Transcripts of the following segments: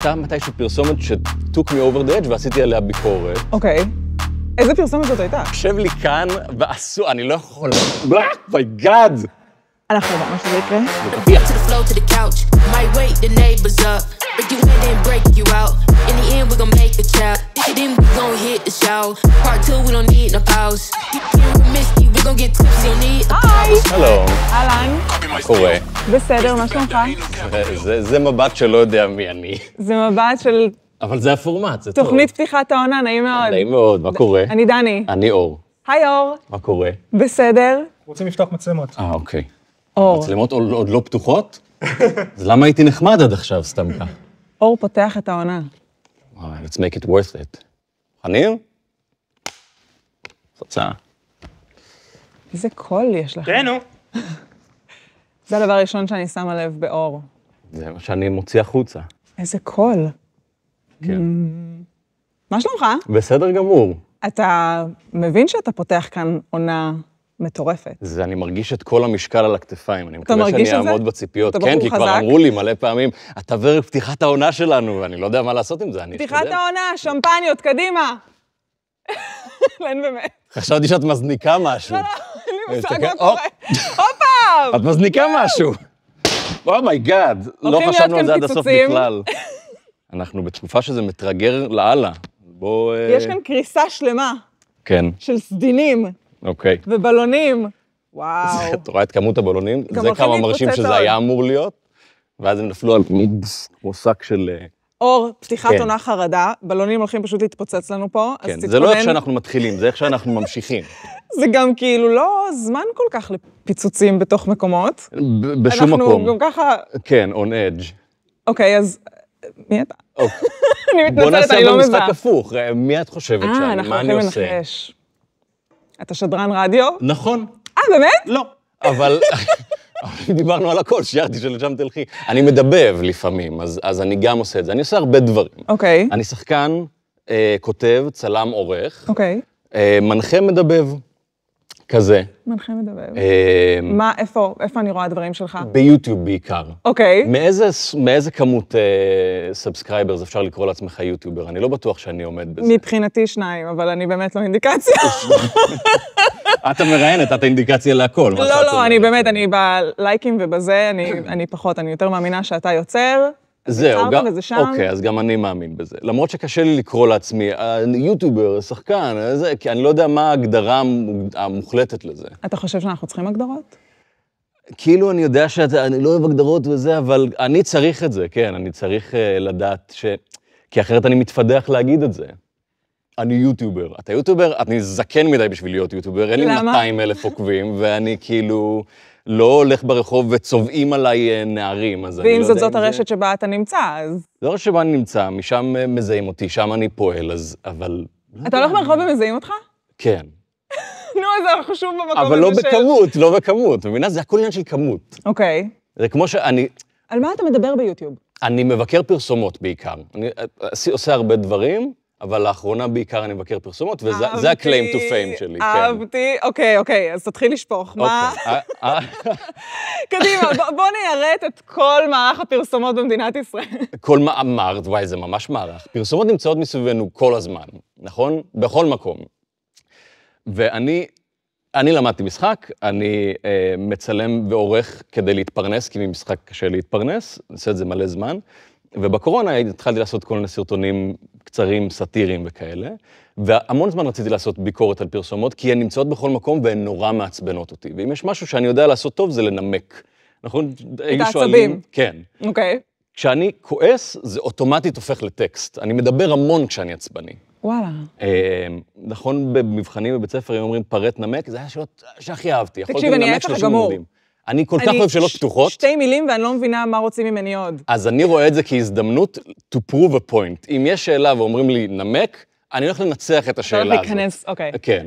הייתה מתישהו פרסומת ש-took me over the edge ועשיתי עליה ביקורת. אוקיי. איזה פרסומת זאת הייתה? יושב לי כאן ועשו, אני לא יכול... ביי גאד! אנחנו יודעים מה שזה יקרה. הלו. אהלן. מה קורה? בסדר, מה שלומך? זה מבט שלא יודע מי אני. זה מבט של... אבל זה הפורמט, זה טוב. תוכנית פתיחת העונה, נעים מאוד. נעים מאוד, מה קורה? אני דני. אני אור. היי אור. מה קורה? בסדר. רוצים לפתוח מצלמות. אוקיי. אור. מצלמות עוד לא פתוחות? אז למה הייתי נחמד עד עכשיו סתם כך? אור פותח את העונה. Let's make it worth it. חניר? תוצאה. איזה קול יש לך. תהנו. זה הדבר הראשון שאני שמה לב באור. זה מה שאני מוציא החוצה. איזה קול. כן. מה שלומך? בסדר גמור. אתה מבין שאתה פותח כאן עונה מטורפת. אני מרגיש את כל המשקל על הכתפיים. אני מקווה מרגיש שאני את זה? אעמוד בציפיות. אתה כן, בחור כי כבר חזק? אמרו לי מלא פעמים, אתה עבר פתיחת העונה שלנו, ואני לא יודע מה לעשות עם זה, אני פתיחת אשתדל. העונה, שמפניות, קדימה. אין באמת. חשבתי שאת מזניקה משהו. אין לי מושג תסתכל, מה קורה. הופה! את מזניקה משהו. אומייגאד, לא הולכים חשבנו להיות על זה כאן עד הסוף פיצוצים. בכלל. אנחנו בתקופה שזה מתרגר לאללה. בוא... יש כאן קריסה שלמה כן, של סדינים אוקיי. ובלונים. וואו. את רואה את כמות הבלונים? גם זה הולכים כמה מרשים להתפוצץ שזה עוד. היה אמור להיות, ואז הם נפלו על כמו שק של... אור, פתיחת כן. עונה חרדה, בלונים הולכים פשוט להתפוצץ לנו פה, אז כן, תתכונן. זה לא איך שאנחנו מתחילים, זה איך שאנחנו ממשיכים. זה גם כאילו לא זמן כל כך לפיצוצים בתוך מקומות. בשום מקום. אנחנו גם ככה... כן, on edge. אוקיי, אז... מי אתה? אוקיי. אני בוא מתנצלת, נעשה אני לא במשחק מזהה. הפוך, מי את חושבת שאני? אנחנו מה אני הולכים עושה? לנחש. אתה שדרן רדיו? נכון. באמת? לא. אבל אם דיברנו על הכל, שיירתי שלשם תלכי. אני מדבב לפעמים, אז אני גם עושה את זה. אני עושה הרבה דברים. אוקיי, אני שחקן, כותב, צלם, עורך, אוקיי. מנחה מדבב, כזה. מנחה מדבר. איפה אני רואה דברים שלך? ביוטיוב בעיקר. אוקיי. מאיזה כמות סאבסקרייברס אפשר לקרוא לעצמך יוטיובר? אני לא בטוח שאני עומד בזה. מבחינתי 2, אבל אני באמת לא אינדיקציה. אתה מראיינת, אתה אינדיקציה להכל. לא, אני באמת, אני בלייקים ובזה, אני פחות, אני יותר מאמינה שאתה יוצר. זהו, יצרת וזה שם. אוקיי, אז גם אני מאמין בזה. למרות שקשה לי לקרוא לעצמי, יוטיובר, שחקן, כי אני לא יודע מה ההגדרה המוחלטת לזה. אתה חושב שאנחנו צריכים הגדרות? כאילו אני יודע שאני לא אוהב הגדרות וזה, אבל אני צריך את זה, כן, אני צריך לדעת כי אחרת אני מתפדח להגיד את זה. אני יוטיובר. אתה יוטיובר? אני זקן מדי בשביל להיות יוטיובר, אין לי 200,000 עוקבים, ואני כאילו לא הולך ברחוב וצובעים עליי נערים, אז אני לא יודע אם זה... ואם זאת הרשת שבה אתה נמצא, אז... זו הרשת שבה אני נמצא, משם מזהים אותי, שם אני פועל, אז... אבל... אתה הולך ברחוב ומזהים אותך? כן. נו, אז אנחנו שוב במקום הזה אבל לא בכמות, מבינה? זה הכל עניין של כמות. אוקיי. זה כמו שאני... על מה אתה מדבר ביוטיוב? אני מבקר פרסומות בעיקר. אני עושה הרבה דברים, אבל לאחרונה בעיקר אני מבקר פרסומות, וזה ה-claim to fame שלי, כן. אהבתי, אוקיי, אז תתחיל לשפוך. מה? קדימה, בוא ניירט את כל מערך הפרסומות במדינת ישראל. כל מערך, וואי, זה ממש מערך. פרסומות נמצאות מסביבנו כל הזמן, נכון? בכל מקום. ואני למדתי משחק, אני מצלם ועורך כדי להתפרנס, כי ממשחק קשה להתפרנס, אני עושה את זה מלא זמן, ובקורונה התחלתי לעשות כל מיני סרטונים קצרים, סאטיריים וכאלה, והמון זמן רציתי לעשות ביקורת על פרסומות, כי הן נמצאות בכל מקום והן נורא מעצבנות אותי. ואם יש משהו שאני יודע לעשות טוב, זה לנמק. נכון? את העצבים. כן. אוקיי. כשאני כועס, זה אוטומטית הופך לטקסט. אני מדבר המון כשאני עצבני. וואלה. נכון, במבחנים בבית ספר, הם אומרים פרט נמק, זה היה שאלות שהכי אהבתי. תקשיב, אני אעץ לך גמור. אני כל כך אוהב שאלות פתוחות. 2 מילים ואני לא מבינה מה רוצים ממני עוד. אז אני רואה את זה כהזדמנות to prove a point. אם יש שאלה ואומרים לי נמק, אני הולך לנצח את השאלה הזאת. אתה הולך להיכנס, אוקיי. כן.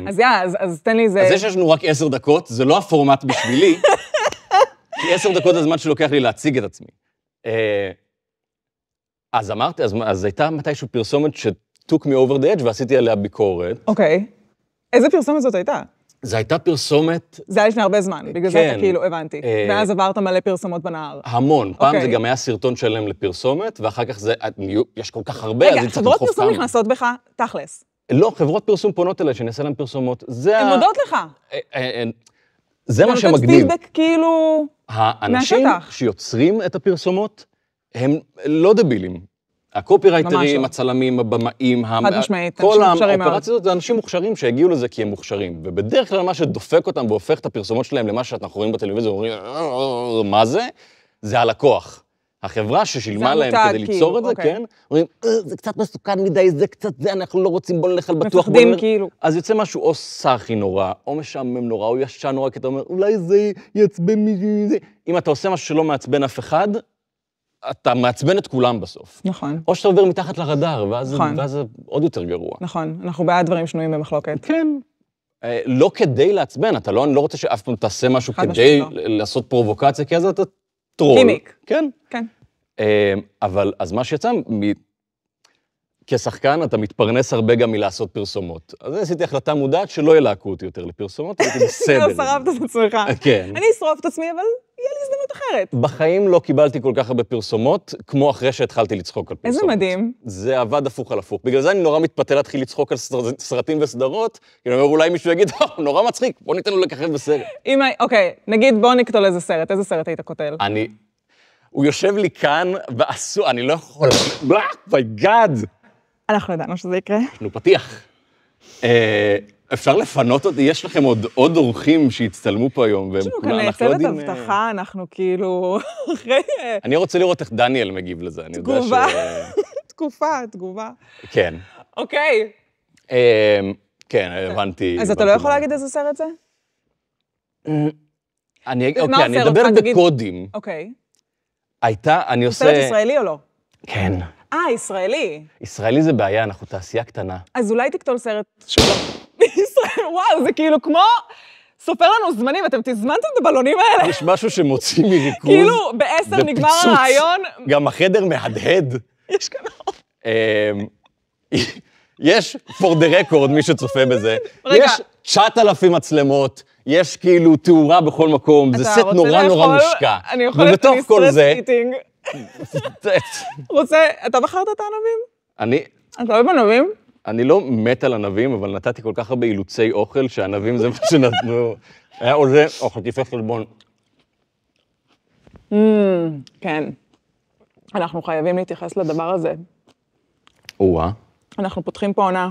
אז אז תן לי זה... אז זה שיש לנו רק 10 דקות, זה לא הפורמט בשבילי, כי 10 דקות זה הזמן שלוקח לי להציג את עצמי. אז אמרתי, אז הייתה מתישהו פרסומת ש-took me over the edge ועשיתי עליה ביקורת. אוקיי. איזה פרסומת זאת הייתה? זו הייתה פרסומת... זה היה לפני הרבה זמן, בגלל זה אתה כאילו הבנתי. ואז עברת מלא פרסומות בנהר. המון. פעם זה גם היה סרטון שלם לפרסומת, ואחר כך זה... יש כל כך הרבה, אז רגע, חברות פרסום נכנסות בך, תכלס. לא, חברות פרסום פונות אליי, שאני אעשה להם פרסומות. הן מודות לך. זה מה שמגניב. פידבק כאילו... האנשים שיוצרים את הפרסומות, הם לא דבילים. הקופירייטרים, הצלמים, הבמאים, חד משמעית, כל האופרציות, זה אנשים מוכשרים שהגיעו לזה כי הם מוכשרים. ובדרך כלל מה שדופק אותם והופך את הפרסומות שלהם למה שאנחנו רואים בטלוויזיה, אומרים, מה זה? זה הלקוח. החברה ששילמה להם כדי ליצור את זה, כן? אומרים, זה קצת מסוכן מדי, זה קצת זה, אנחנו לא רוצים, בוא נלך על בטוח. מפחדים כאילו. אז יוצא משהו או סאחי נורא, או משעמם נורא, או ישן נורא, כי אתה אומר, אולי זה יעצבן מישהו. אם אתה עושה משהו שלא מעצבן אף אחד, אתה מעצבן את כולם בסוף. נכון. או שאתה עובר מתחת לרדאר, ואז זה עוד יותר גרוע. נכון, אנחנו בעד דברים שנויים במחלוקת. כן. לא כדי לעצבן, אני לא רוצה שאף פעם תעשה משהו כדי לעשות פרובוקציה, כי אז אתה טרול. קימיק. כן. כן. אבל אז מה שיצא, כשחקן אתה מתפרנס הרבה גם מלעשות פרסומות. אז עשיתי החלטה מודעת שלא ילהקו אותי יותר לפרסומות, הייתי בסדר. לא שרפת את עצמך. כן. אני אשרוף את עצמי, אבל יהיה לי הזדמנות אחרת. בחיים לא קיבלתי כל כך הרבה פרסומות, כמו אחרי שהתחלתי לצחוק על פרסומות. איזה מדהים. זה עבד הפוך על הפוך. בגלל זה אני נורא מתפתה להתחיל לצחוק על סרטים וסדרות, כי אני אומר, אולי מישהו יגיד, נורא מצחיק, בוא ניתן לו לככב בסרט. אוקיי, נגיד בוא נקטול איזה סרט, איזה סרט היית קוטל? הוא יושב לי כאן, אני לא יכול... גאד. אנחנו ידענו שזה יקרה. נו, פתיח. אפשר לפנות אותי? יש לכם עוד אורחים שהצטלמו פה היום, והם כולם, אנחנו לא יודעים... צוות הבטחה, אנחנו כאילו... אחרי... אני רוצה לראות איך דניאל מגיב לזה, אני יודע תגובה. כן. אוקיי. כן, הבנתי. אז אתה לא יכול להגיד איזה סרט זה? אני אדבר בקודים. אוקיי. אני עושה... סרט ישראלי או לא? כן. ישראלי. ישראלי זה בעיה, אנחנו תעשייה קטנה. אז אולי תקטול סרט שלו. בישראל, וואו, זה כאילו כמו... סופר לנו זמנים, אתם תזמנתם את הבלונים האלה? יש משהו שמוציא מריכוז. כאילו, ב10 נגמר הרעיון. גם החדר מהדהד. יש כאן... יש, for the record, מי שצופה בזה, יש 9,000 מצלמות, יש כאילו תאורה בכל מקום, זה סט נורא נורא מושקע. אני יכולת לסטרס איטינג. אתה בחרת את הענבים? אתה אוהב ענבים? אני לא מת על ענבים, אבל נתתי כל כך הרבה אילוצי אוכל, שהענבים זה מה שנתנו. היה עולה, או חטיפי חלבון. כן. אנחנו חייבים להתייחס לדבר הזה. אנחנו פותחים פה עונה.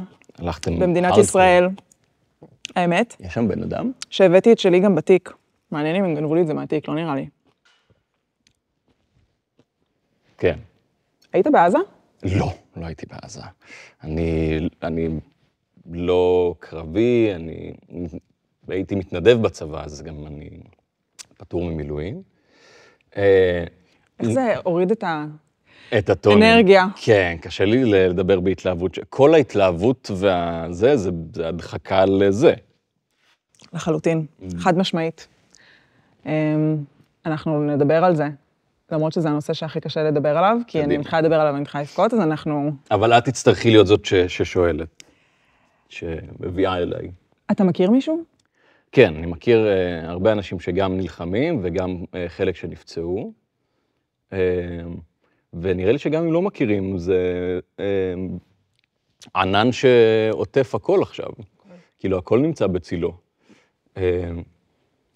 במדינת ישראל. האמת? יש שם בן אדם? שהבאתי את שלי גם בתיק. מעניין אם הם גנבו לי את זה מהתיק, לא נראה לי. כן. היית בעזה? לא הייתי בעזה. אני לא קרבי, אני הייתי מתנדב בצבא, אז גם אני פטור ממילואים. איך זה הוריד את הטונים. אנרגיה. כן, קשה לי לדבר בהתלהבות. כל ההתלהבות והזה, זה הדחקה לזה. לחלוטין, חד משמעית. אנחנו נדבר על זה. למרות שזה הנושא שהכי קשה לדבר עליו, כי אני מתחילה לדבר עליו ואני מתחילה לבכות, אז אנחנו... אבל את תצטרכי להיות זאת ששואלת, שמביאה אליי. אתה מכיר מישהו? כן, אני מכיר הרבה אנשים שגם נלחמים, וגם חלק שנפצעו, ונראה לי שגם אם לא מכירים, זה ענן שעוטף הכל עכשיו. כאילו, הכל נמצא בצילו.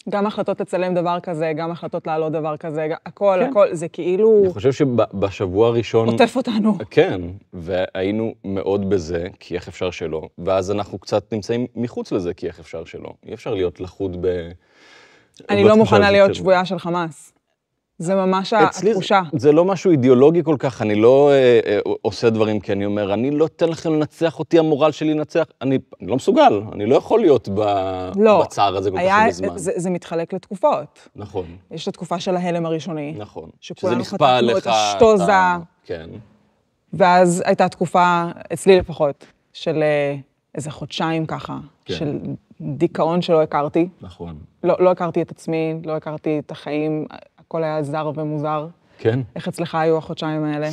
גם החלטות לצלם דבר כזה, גם החלטות לעלות דבר כזה, הכל, זה כאילו... אני חושב שבשבוע הראשון... עוטף אותנו. כן, והיינו מאוד בזה, כי איך אפשר שלא, ואז אנחנו קצת נמצאים מחוץ לזה, כי איך אפשר שלא. אי אפשר להיות לחוד אני לא מוכנה להיות שבויה של חמאס. זה ממש התחושה. זה לא משהו אידיאולוגי כל כך, אני לא עושה דברים, כי אני אומר, אני לא אתן לכם לנצח אותי, המורל שלי לנצח, אני לא מסוגל, אני לא יכול להיות בצער הזה כל כך הרבה זמן. זה מתחלק לתקופות. נכון. יש את התקופה של ההלם הראשוני. נכון. שכולנו חטפנו את השטוזה. כן. ואז הייתה תקופה, אצלי לפחות, של איזה חודשיים ככה, של דיכאון שלא הכרתי. נכון. לא הכרתי את עצמי, לא הכרתי את החיים, הכל היה זר ומוזר. כן. איך אצלך היו החודשיים האלה?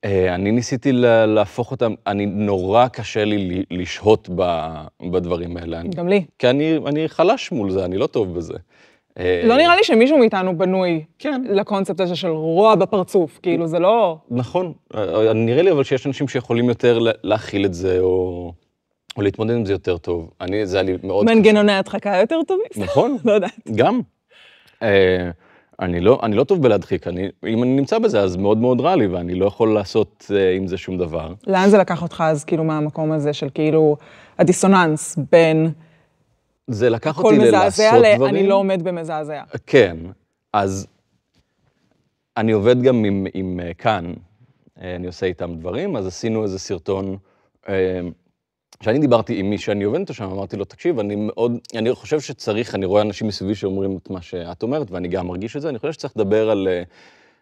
אני ניסיתי להפוך אותם, נורא קשה לי לשהות בדברים האלה. גם לי. כי אני חלש מול זה, אני לא טוב בזה. לא נראה לי שמישהו מאיתנו בנוי לקונספט הזה של רוע בפרצוף, כאילו זה לא... נכון, נראה לי אבל שיש אנשים שיכולים יותר להכיל את זה, או להתמודד עם זה יותר טוב. זה היה לי מאוד קשה. מנגנוני הדחקה יותר טובים. נכון. לא יודעת. גם. אני לא טוב בלהדחיק, אם אני נמצא בזה, אז מאוד מאוד רע לי, ואני לא יכול לעשות עם זה שום דבר. לאן זה לקח אותך אז, כאילו, מהמקום הזה של כאילו, הדיסוננס בין... זה לקח אותי לעשות דברים. אני לא עומד במזעזע. כן, אז אני עובד גם עם כאן, אני עושה איתם דברים, אז עשינו איזה סרטון, כשאני דיברתי עם מי שאני עובד איתו שם, אמרתי לו, תקשיב, אני חושב שצריך, אני רואה אנשים מסביבי שאומרים את מה שאת אומרת, ואני גם מרגיש את זה, אני חושב שצריך לדבר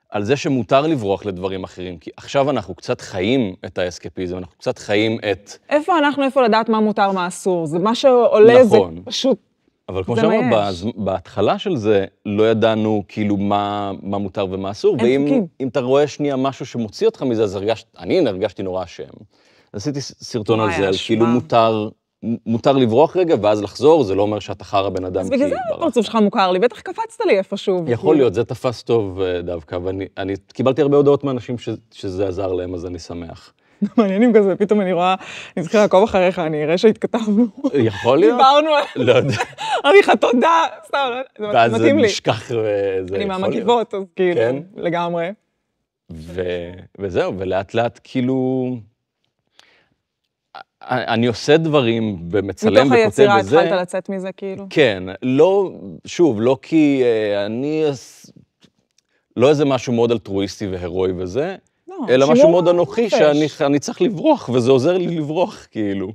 על זה שמותר לברוח לדברים אחרים, כי עכשיו אנחנו קצת חיים את האסקפיזם, אנחנו קצת חיים את... איפה לדעת מה מותר, מה אסור? זה מה שעולה, נכון. זה פשוט... אבל כמו שאמרת, בהתחלה של זה, לא ידענו כאילו מה מותר ומה אסור, ואם אתה רואה שנייה משהו שמוציא אותך מזה, אז אני הרגשתי נורא אשם. עשיתי סרטון על זה, על כאילו מותר לברוח רגע, ואז לחזור, זה לא אומר שאתה חרא בן אדם. אז בגלל זה הפרצוף שלך מוכר לי, בטח קפצת לי איפשהו. יכול להיות, זה תפס טוב דווקא, ואני קיבלתי הרבה הודעות מאנשים שזה עזר להם, אז אני שמח. מעניינים כזה, פתאום אני רואה, אני צריכה לעקוב אחריך, אני אראה שהתכתבנו. יכול להיות? דיברנו. לא יודע. אני לך תודה, סתם, זה מתאים לי. ואז זה נשכח וזה יכול להיות. אני מהמגיבות, אז כאילו, לגמרי. וזהו, ולאט לאט כאילו... אני עושה דברים ומצלם וכותב בזה. מתוך היצירה התחלת לצאת מזה כאילו? כן, לא כי אני... לא איזה משהו מאוד אלטרואיסטי והירואי וזה, אלא משהו מאוד אנוכי שאני צריך לברוח, וזה עוזר לי לברוח, כאילו.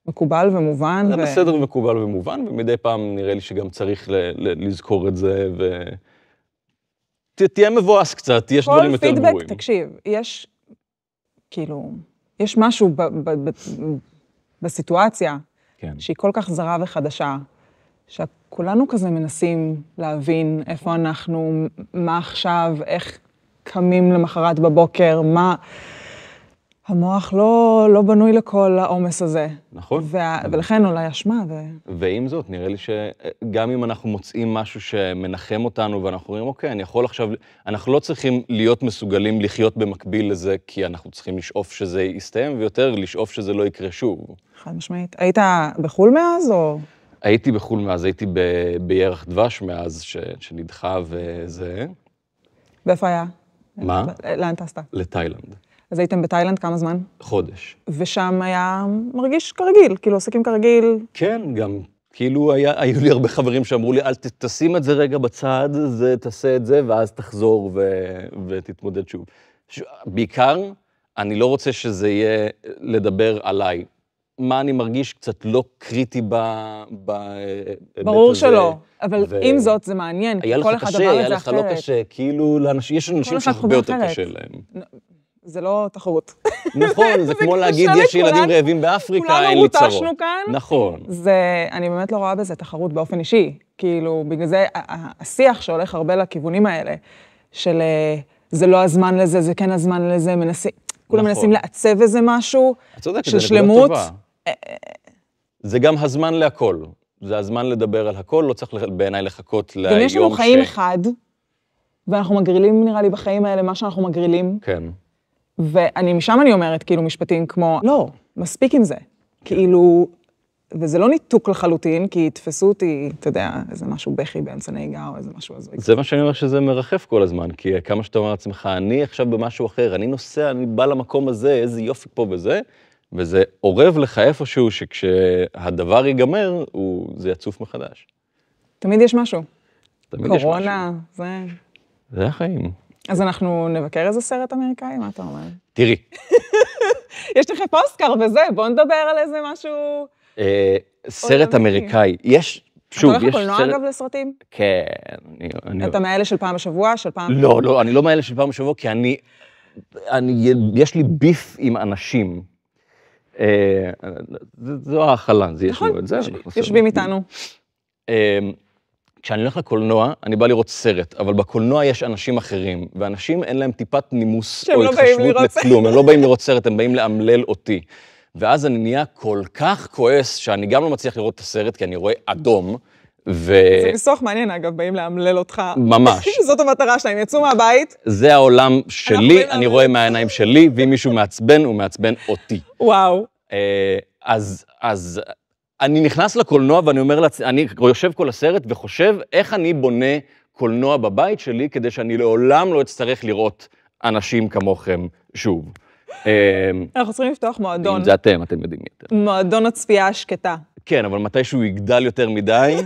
מקובל ומובן. זה בסדר מקובל ומובן, ומדי פעם נראה לי שגם צריך לזכור את זה, תהיה מבואס קצת, יש דברים יותר גרועים. כל פידבק, תקשיב, יש, כאילו, יש משהו בסיטואציה, שהיא כל כך זרה וחדשה, שכולנו כזה מנסים להבין איפה אנחנו, מה עכשיו, איך קמים למחרת בבוקר, מה... המוח לא בנוי לכל העומס הזה. נכון. ולכן אולי אשמה. ועם זאת, נראה לי שגם אם אנחנו מוצאים משהו שמנחם אותנו, ואנחנו אומרים, אוקיי, אני יכול עכשיו... אנחנו לא צריכים להיות מסוגלים לחיות במקביל לזה, כי אנחנו צריכים לשאוף שזה יסתיים, ויותר לשאוף שזה לא יקרה שוב. חד משמעית. היית בחול מאז, או...? הייתי בחול מאז, הייתי בירח דבש מאז שנדחה וזה. ואיפה היה? מה? לאן טסת? לתאילנד. אז הייתם בתאילנד כמה זמן? חודש. ושם היה מרגיש כרגיל, כאילו עסקים כרגיל. כן, גם כאילו היו לי הרבה חברים שאמרו לי, אל תשים את זה רגע בצד, תעשה את זה, ואז תחזור ותתמודד שוב. בעיקר, אני לא רוצה שזה יהיה לדבר עליי. מה אני מרגיש קצת לא קריטי בהיבט הזה. ברור שלא, אבל עם זאת זה מעניין, כי כל אחד עבר את זה אחרת. היה לך לא קשה, כאילו, יש אנשים שהרבה יותר קשה להם. זה לא תחרות. נכון, זה כמו להגיד, יש ילדים רעבים באפריקה, אין לי צרות. כולנו רוטשנו כאן. נכון. אני באמת לא רואה בזה תחרות באופן אישי. כאילו, בגלל זה השיח שהולך הרבה לכיוונים האלה, של זה לא הזמן לזה, זה כן הזמן לזה, כולם מנסים לעצב איזה משהו של שלמות. זה גם הזמן להכל. זה הזמן לדבר על הכל, לא צריך בעיניי לחכות ליום גם יש לנו חיים אחד, ואנחנו מגרילים, נראה לי, בחיים האלה, מה שאנחנו מגרילים. כן. משם אני אומרת, כאילו, משפטים כמו, לא, מספיק עם זה. כאילו, וזה לא ניתוק לחלוטין, כי תפסו אותי, אתה יודע, איזה משהו בכי באמצע נהיגה, או איזה משהו הזוי. זה מה שאני אומר שזה מרחף כל הזמן, כי כמה שאתה אומר לעצמך, אני עכשיו במשהו אחר, אני נוסע, אני בא למקום הזה, איזה יופי פה וזה, וזה עורב לך איפשהו שכשהדבר ייגמר, זה יצוף מחדש. תמיד יש משהו. תמיד יש משהו. קורונה, זה... זה החיים. אז אנחנו נבקר איזה סרט אמריקאי? מה אתה אומר? תראי. יש לך פוסטקאר וזה, בוא נדבר על איזה משהו... סרט אמריקאי. יש, שוב, יש סרט... אתה הולך לקולנוע אגב לסרטים? כן. אתה מאלה של פעם בשבוע? לא, אני לא מאלה של פעם בשבוע, כי יש לי ביף עם אנשים. זו האכלה, יש לנו את זה. יושבים איתנו. כשאני הולך לקולנוע, אני בא לראות סרט, אבל בקולנוע יש אנשים אחרים, ואנשים אין להם טיפת נימוס או התחשבות לכלום, הם לא באים לראות סרט, הם באים לאמלל אותי. ואז אני נהיה כל כך כועס, שאני גם לא מצליח לראות את הסרט, כי אני רואה אדום, זה ניסוח מעניין, אגב, באים לאמלל אותך. ממש. זאת המטרה שלהם, יצאו מהבית. זה העולם שלי, אני רואה מהעיניים שלי, ואם מישהו מעצבן, הוא מעצבן אותי. וואו. אז אני נכנס לקולנוע ואני אומר, אני יושב כל הסרט וחושב איך אני בונה קולנוע בבית שלי, כדי שאני לעולם לא אצטרך לראות אנשים כמוכם שוב. אנחנו צריכים לפתוח מועדון. אם זה אתם יודעים יותר. מועדון הצפייה השקטה. כן, אבל מתישהו יגדל יותר מדי,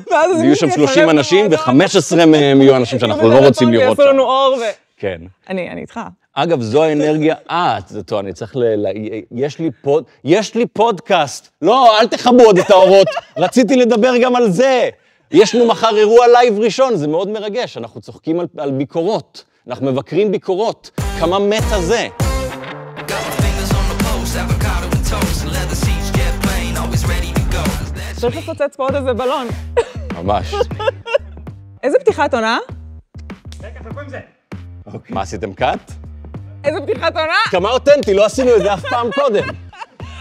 יהיו שם 30 אנשים ו-15 מהם יהיו אנשים שאנחנו לא רוצים לראות שם. יעשו לנו אור כן. אני איתך. אגב, זו האנרגיה, טוב, אני צריך יש לי פודקאסט. לא, אל תחבו עוד את האורות, רציתי לדבר גם על זה. יש לנו מחר אירוע לייב ראשון, זה מאוד מרגש, אנחנו צוחקים על ביקורות, אנחנו מבקרים ביקורות, כמה מטה זה. צריך לפוצץ פה עוד איזה בלון. ממש. איזה פתיחת עונה? רגע, חכו עם זה. מה, עשיתם קאט? איזה פתיחת עונה? כמה אותנטי, לא עשינו את זה אף פעם קודם.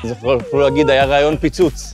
אז יכולו להגיד, היה רעיון פיצוץ.